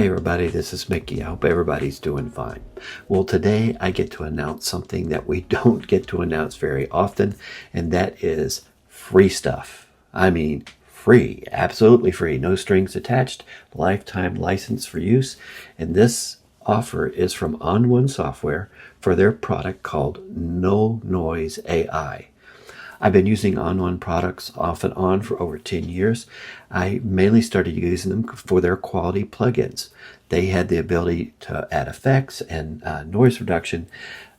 Hi everybody, this is Mickey. I hope everybody's doing fine. Well, today I get to announce something that we don't get to announce very often, and that is free stuff. I mean, free, absolutely free, no strings attached, lifetime license for use. And this offer is from On1 Software for their product called NoNoise AI. I've been using On1 products off and on for over 10 years. I mainly started using them for their quality plugins. They had the ability to add effects and noise reduction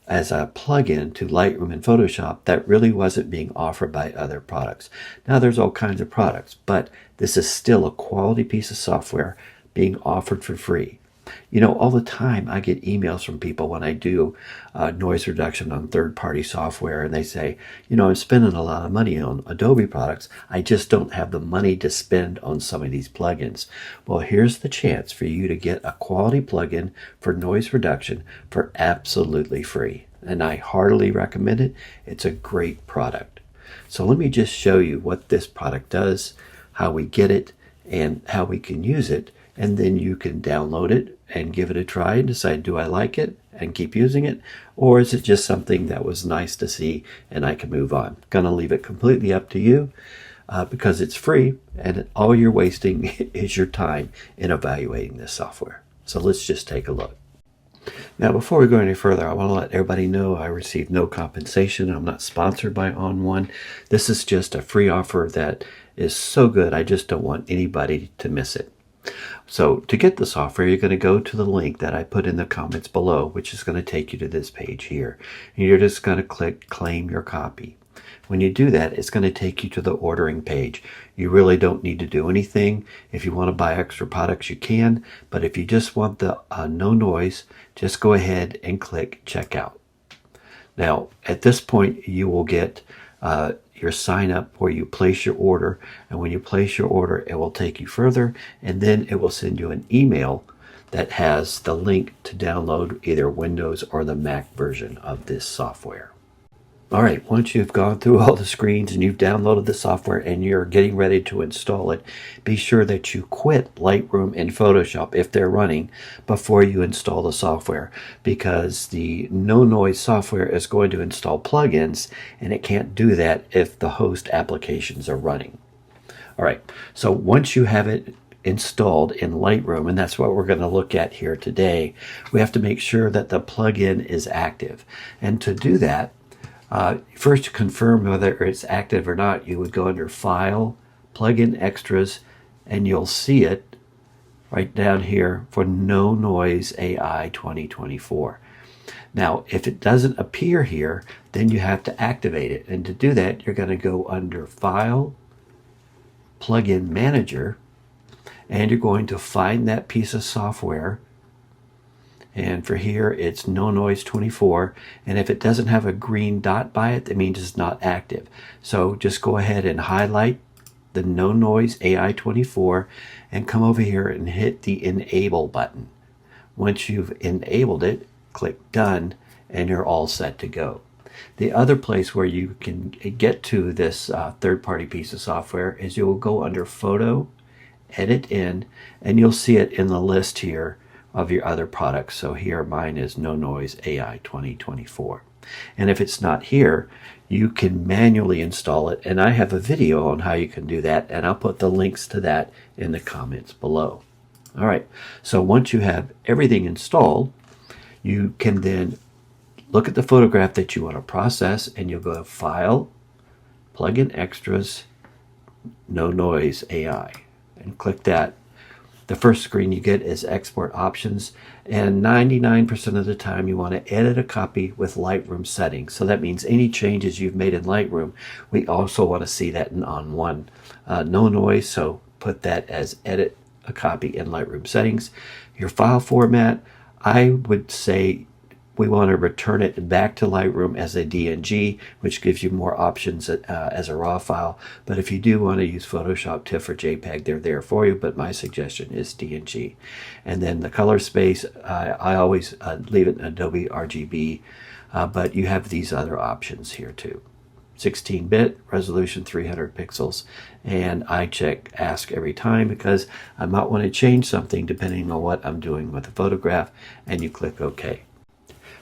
as a plugin to Lightroom and Photoshop that really wasn't being offered by other products. Now there's all kinds of products, but this is still a quality piece of software being offered for free. You know, all the time I get emails from people when I do noise reduction on third-party software, and they say, you know, I'm spending a lot of money on Adobe products. I just don't have the money to spend on some of these plugins. Well, here's the chance for you to get a quality plugin for noise reduction for absolutely free. And I heartily recommend it. It's a great product. So let me just show you what this product does, how we get it, and how we can use it. And then you can download it and give it a try and decide, do I like it and keep using it? Or is it just something that was nice to see and I can move on? I'm going to leave it completely up to you because it's free and all you're wasting is your time in evaluating this software. So let's just take a look. Now, before we go any further, I want to let everybody know I receive no compensation. I'm not sponsored by On1. This is just a free offer that is so good, I just don't want anybody to miss it. So to get the software, you're going to go to the link that I put in the comments below, which is going to take you to this page here. And you're just going to click claim your copy. When you do that, it's going to take you to the ordering page. You really don't need to do anything. If you want to buy extra products, you can. But if you just want the no noise, just go ahead and click checkout. Now, at this point, you will get your sign up where you place your order, and when you place your order it will take you further, and then it will send you an email that has the link to download either Windows or the Mac version of this software. Alright, once you've gone through all the screens and you've downloaded the software and you're getting ready to install it, be sure that you quit Lightroom and Photoshop if they're running before you install the software, because the NoNoise software is going to install plugins and it can't do that if the host applications are running. Alright, so once you have it installed in Lightroom, and that's what we're going to look at here today, we have to make sure that the plugin is active. And to do that, first, to confirm whether it's active or not, you would go under File, Plugin Extras, and you'll see it right down here for NoNoise AI 2024. Now, if it doesn't appear here, then you have to activate it. And to do that, you're going to go under File, Plugin Manager, and you're going to find that piece of software. And for here, it's NoNoise 24. And if it doesn't have a green dot by it, that means it's not active. So just go ahead and highlight the NoNoise AI 24 and come over here and hit the Enable button. Once you've enabled it, click Done, and you're all set to go. The other place where you can get to this third-party piece of software is you will go under Photo, Edit In, and you'll see it in the list here of your other products. So here mine is NoNoise AI 2024. And if it's not here, you can manually install it. And I have a video on how you can do that, and I'll put the links to that in the comments below. All right, so once you have everything installed, you can then look at the photograph that you want to process, and you'll go to File, Plugin Extras, NoNoise AI, and click that. The first screen you get is Export Options, and 99% of the time you want to edit a copy with Lightroom settings. So that means any changes you've made in Lightroom, we also want to see that in On1 NoNoise, so put that as Edit a Copy in Lightroom Settings. Your file format, I would say we want to return it back to Lightroom as a DNG, which gives you more options as a RAW file. But if you do want to use Photoshop, TIFF, or JPEG, they're there for you, but my suggestion is DNG. And then the color space, I always leave it in Adobe RGB, but you have these other options here too. 16-bit, resolution 300 pixels. And I check ask every time because I might want to change something depending on what I'm doing with the photograph, and you click OK.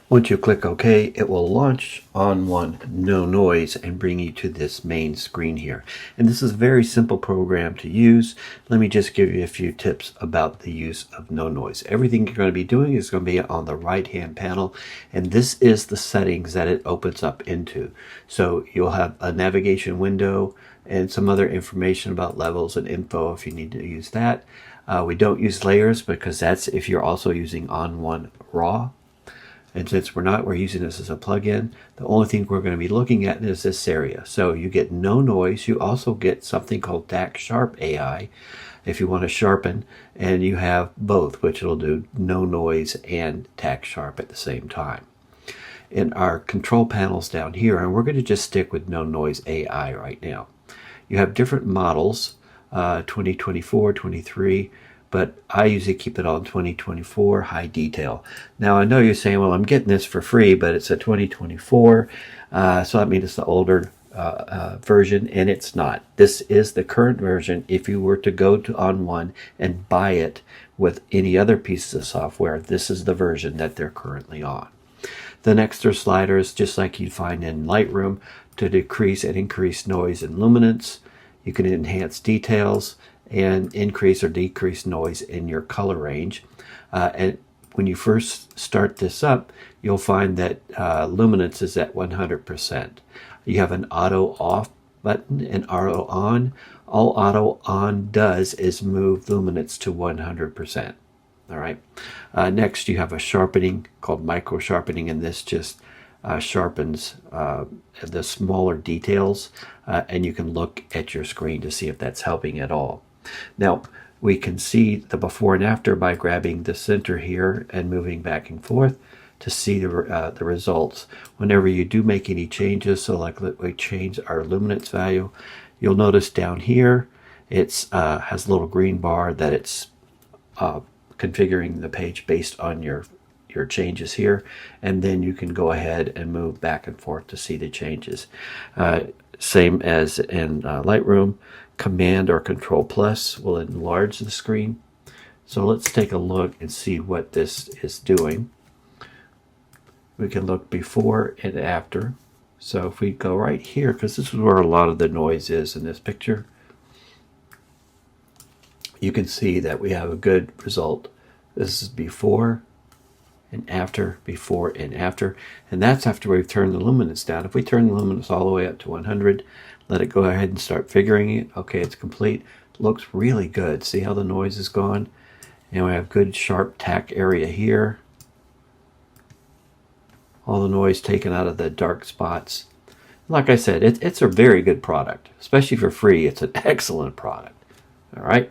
Once you click OK, it will launch On1 NoNoise and bring you to this main screen here. And this is a very simple program to use. Let me just give you a few tips about the use of NoNoise. Everything you're going to be doing is going to be on the right-hand panel, and this is the settings that it opens up into. So you'll have a navigation window and some other information about levels and info if you need to use that. We don't use layers because that's if you're also using On1 RAW. And since we're using this as a plugin, the only thing we're going to be looking at is this area. So you get no noise. You also get something called DAC Sharp AI if you want to sharpen, and you have both, which will do no noise and DAC Sharp at the same time. In our control panels down here, and we're going to just stick with No Noise AI right now. You have different models, 2024, 23, but I usually keep it on 2024 high detail. Now I know you're saying, well, I'm getting this for free, but it's a 2024, so that means it's the older version, and it's not. This is the current version. If you were to go to On1 and buy it with any other pieces of software, this is the version that they're currently on. The next are sliders, just like you'd find in Lightroom, to decrease and increase noise and luminance. You can enhance details and increase or decrease noise in your color range. And when you first start this up, you'll find that luminance is at 100%. You have an auto off button and auto on. All auto on does is move luminance to 100%. All right. Next, you have a sharpening called micro sharpening, and this just sharpens the smaller details, and you can look at your screen to see if that's helping at all. Now, we can see the before and after by grabbing the center here and moving back and forth to see the results. Whenever you do make any changes, so like we change our luminance value, you'll notice down here it has a little green bar that it's configuring the page based on your changes here, and then you can go ahead and move back and forth to see the changes. Same as in Lightroom, Command or Control Plus will enlarge the screen. So let's take a look and see what this is doing. We can look before and after. So if we go right here, because this is where a lot of the noise is in this picture, you can see that we have a good result. This is before and after, before and after, and that's after we've turned the luminance down. If we turn the luminance all the way up to 100, let it go ahead and start figuring it. Okay, it's complete. Looks really good. See how the noise is gone? And we have good sharp tack area here. All the noise taken out of the dark spots. Like I said, it's a very good product, especially for free. It's an excellent product. All right.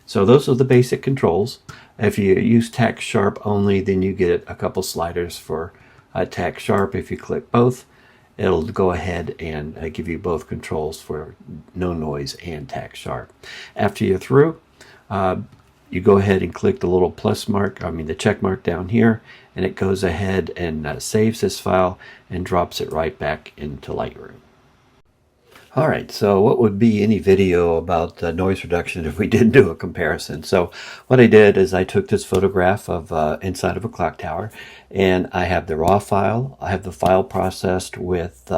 So those are the basic controls. If you use DAC Sharp only, then you get a couple sliders for DAC Sharp. If you click both, it'll go ahead and give you both controls for No Noise and DAC Sharp. After you're through, you go ahead and click the little plus mark, the check mark down here, and it goes ahead and saves this file and drops it right back into Lightroom. All right, so what would be any video about noise reduction if we didn't do a comparison? So what I did is I took this photograph of inside of a clock tower, and I have the raw file. I have the file processed with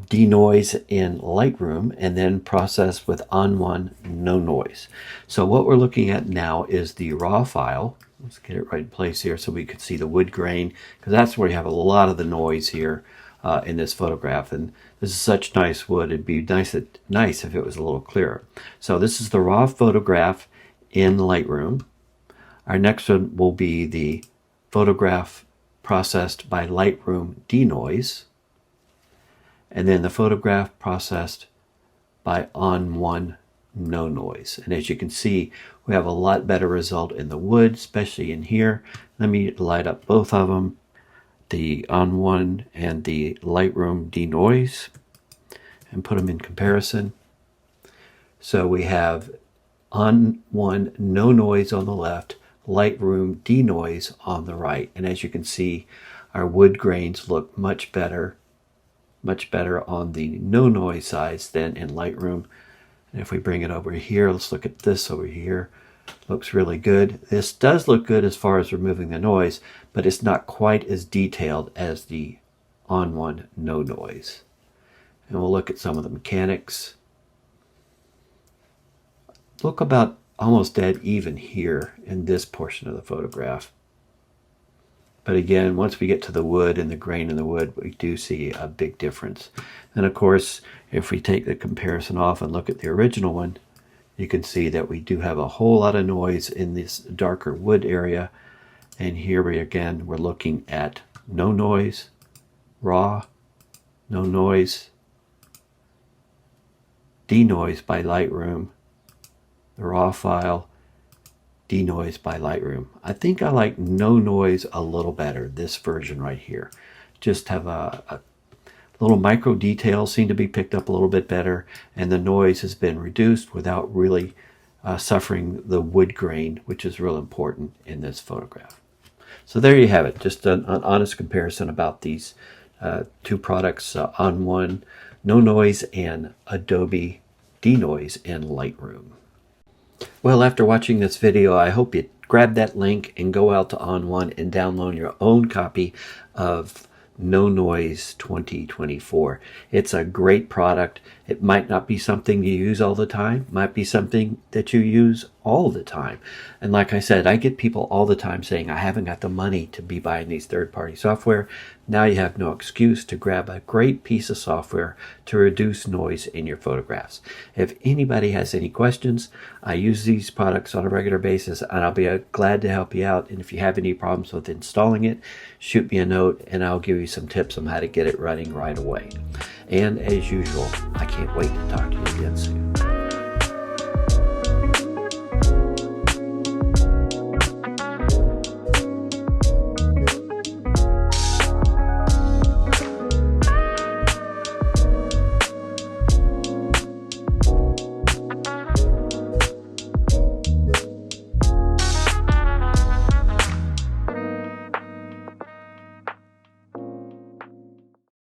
denoise in Lightroom and then processed with On1 NoNoise. So what we're looking at now is the raw file. Let's get it right in place here so we could see the wood grain, because that's where you have a lot of the noise here in this photograph, and this is such nice wood. It'd be nice if it was a little clearer. So this is the raw photograph in Lightroom. Our next one will be the photograph processed by Lightroom Denoise, and then the photograph processed by On1 NoNoise. And as you can see, we have a lot better result in the wood, especially in here. Let me light up both of them, the On1 and the Lightroom Denoise, and put them in comparison. So we have On1 NoNoise on the left, Lightroom Denoise on the right. And as you can see, our wood grains look much better much better on the no noise size than in Lightroom. And if we bring it over here, let's look at this over here. Looks really good. This does look good as far as removing the noise, but it's not quite as detailed as the On1 NoNoise. And we'll look at some of the mechanics. Look about almost dead even here in this portion of the photograph. But again, once we get to the wood and the grain in the wood, we do see a big difference. And of course, if we take the comparison off and look at the original one, you can see that we do have a whole lot of noise in this darker wood area. And here we're looking at no noise, raw, no noise, denoised by Lightroom, the raw file, denoised by Lightroom. I think I like no noise a little better, this version right here. Just have a little micro details seem to be picked up a little bit better, and the noise has been reduced without really suffering the wood grain, which is real important in this photograph. So there you have it, just an honest comparison about these two products, On1 NoNoise and Adobe Denoise in Lightroom. Well, after watching this video, I hope you grab that link and go out to On1 and download your own copy of NoNoise 2024. It's a great product. It might not be something you use all the time, might be something that you use all the time. And like I said, I get people all the time saying, I haven't got the money to be buying these third-party software. Now you have no excuse to grab a great piece of software to reduce noise in your photographs. If anybody has any questions, I use these products on a regular basis, and I'll be glad to help you out. And if you have any problems with installing it, shoot me a note and I'll give you some tips on how to get it running right away. And as usual, I can't wait to talk to you again soon.